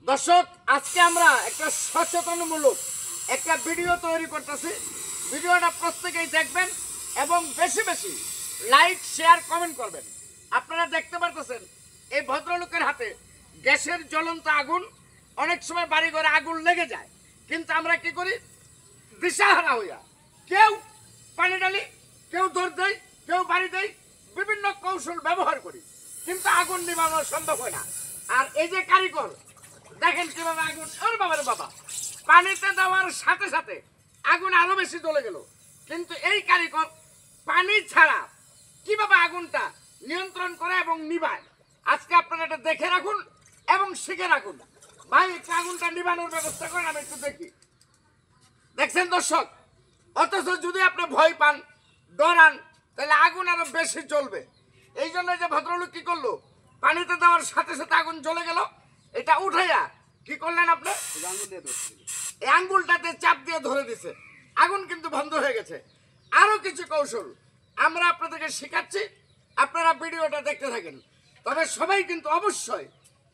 দর্শক, আজকে আমরা একটা সচেতনমূলক একটা ভিডিও তৈরি করতেছি। ভিডিওটা প্রত্যেকেই দেখবেন এবং বেশি বেশি লাইক, শেয়ার, কমেন্ট করবেন। আপনারা দেখতে পারতেছেন এই ভদ্রলোকের হাতে গ্যাসের জ্বলন্ত আগুন। অনেক সময় বাড়ি ঘরে আগুন লেগে যায়, কিন্তু আমরা কি করি? দিশাহারা হইয়া কেউ পানি ঢালি, কেউ দৌড় দেয়, কেউ বাড়ি দেয়, বিভিন্ন কৌশল ব্যবহার করি, কিন্তু আগুন নিভানো সম্ভব হয় না। আর এই যে কারিগর, দেখেন কিভাবে আগুন, ওর বাবার বাবা, পানিতে দেওয়ার সাথে সাথে আগুন আরো বেশি জ্বলে গেল। কিন্তু এই কারিগর পানি ছাড়া কিভাবে আগুনটা নিয়ন্ত্রণ করে এবং নিভায়, আজকে আপনারা এটা দেখে রাখুন এবং শিখে রাখুন। ভাই, একটু আগুনটা নিভানোর ব্যবস্থা করেন, আমি একটু দেখি। দেখছেন দর্শক, অথচ যদি আপনি ভয় পান, ডরান, তাহলে আগুন আরো বেশি জ্বলবে। এই জন্য যে ভদ্রলোক কি করলো, পানিতে দেওয়ার সাথে সাথে আগুন জ্বলে গেল। এটা উঠাইয়া কি করলেন আপনি? এই আঙ্গুলটাতে চাপ দিয়ে ধরে দিছে, আগুন কিন্তু বন্ধ হয়ে গেছে। আরো কিছু কৌশল আমরা আপনাদেরকে শেখাচ্ছি, আপনারা ভিডিওটা দেখতে থাকেন। তবে সবাই কিন্তু অবশ্যই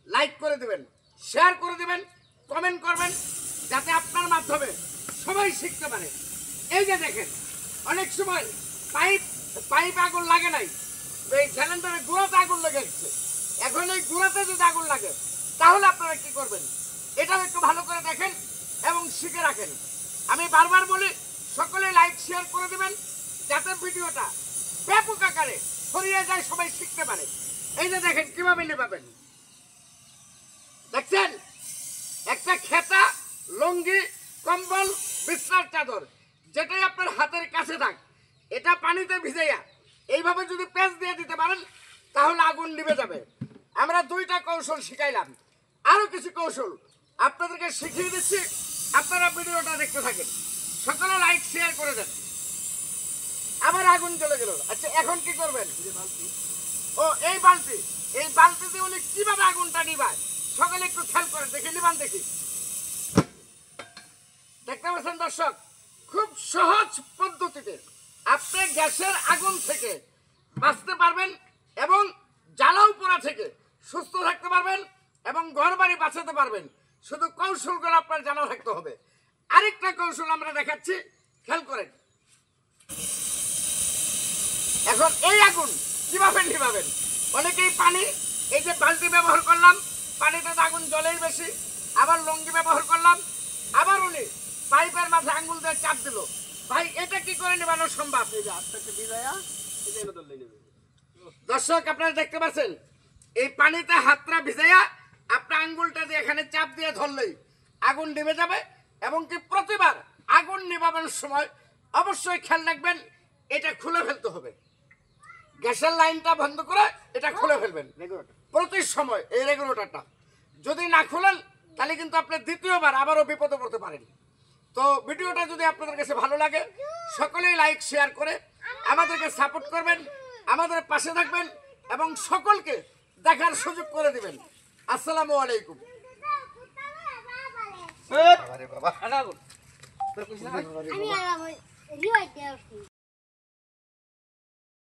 লাইক করে দিবেন, শেয়ার করে দিবেন, কমেন্ট করবেন, যাতে আপনার মাধ্যমে সবাই শিখতে পারে। এই যে দেখেন, অনেক সময় পাইপ আগুন লাগে নাই, এই সিলিন্ডারের গুঁড়াতে আগুন লেগে গেছে। এখন এই গুঁড়াতে যদি আগুন লাগে, তাহলে আপনারা কি করবেন? এটাও একটু ভালো করে দেখেন এবং শিখে রাখেন। আমি বারবার বলি, সকলে লাইক শেয়ার করে দিবেন, যাতে ভিডিওটা ব্যাপক আকারে ছড়িয়ে যায়, সবাই শিখতে পারে। এই যে দেখেন কিভাবে নেভাবেন, দেখছেন? একটা খেতা, লুঙ্গি, কম্বল, বিছনার চাদর, যেটাই আপনার হাতের কাছে থাক, এটা পানিতে ভিজাইয়া এইভাবে যদি পেঁচ দিয়ে দিতে পারেন, তাহলে আগুন নিভে যাবে। আমরা দুইটা কৌশল শিখাইলাম, আরো কিছু কৌশল আপনাদেরকে শিখিয়ে দিচ্ছি। আপনারা ভিডিওটা দেখতে থাকেন, সকলে লাইক শেয়ার করে দেন। আবার আগুন জ্বলে গেল। আচ্ছা, এখন কি করবেন? ও, এই বালতিতে উনি কিভাবে আগুনটা নিভায়, সকলে একটু খেয়াল করে দেখে নিবান। দেখি, দেখতে পাচ্ছেন দর্শক, খুব সহজ পদ্ধতিতে আপনি গ্যাসের আগুন থেকে বাঁচতে পারবেন এবং জ্বালাও পোড়া থেকে সুস্থ থাকতে পারবেন এবং ঘর বাড়ি বাঁচাতে পারবেন। শুধু কৌশলগুলো আপনার জানা থাকতে হবে। আরেকটা কৌশল আমরা দেখাচ্ছি, খেয়াল করেন। এখন এই আগুন কিভাবে নিভাবেন? অনেকেই পানি, এই যে বালতি ব্যবহার করলাম, পানিতে তো আগুন জ্বলেই বেশি। আবার লুঙ্গি ব্যবহার করলাম, আবার উনি পাইপের মাথায় আঙ্গুল দিয়ে চাপ দিল। ভাই, এটা কি করে নেবানো সম্ভব? দর্শক, আপনারা দেখতে পাচ্ছেন, এই পানিতে হাতটা ভিজাইয়া আপনার আঙ্গুলটা দিয়ে এখানে চাপ দিয়ে ধরলেই আগুন নিভে যাবে। এবং কি প্রতিবার আগুন নিভানোর সময় অবশ্যই খেয়াল রাখবেন, এটা খুলে ফেলতে হবে। গ্যাসের লাইনটা বন্ধ করে এটা খুলে ফেলবেন প্রতি সময়। এই রেগুলেটরটা যদি না খুলেন, তাহলে কিন্তু আপনি দ্বিতীয়বার আবারও বিপদে পড়তে পারেন। তো ভিডিওটা যদি আপনাদের কাছে ভালো লাগে, সকলেই লাইক শেয়ার করে আমাদেরকে সাপোর্ট করবেন, আমাদের পাশে থাকবেন এবং সকলকে দেখার সুযোগ করে দিবেন। আসসালামু আলাইকুম। আমি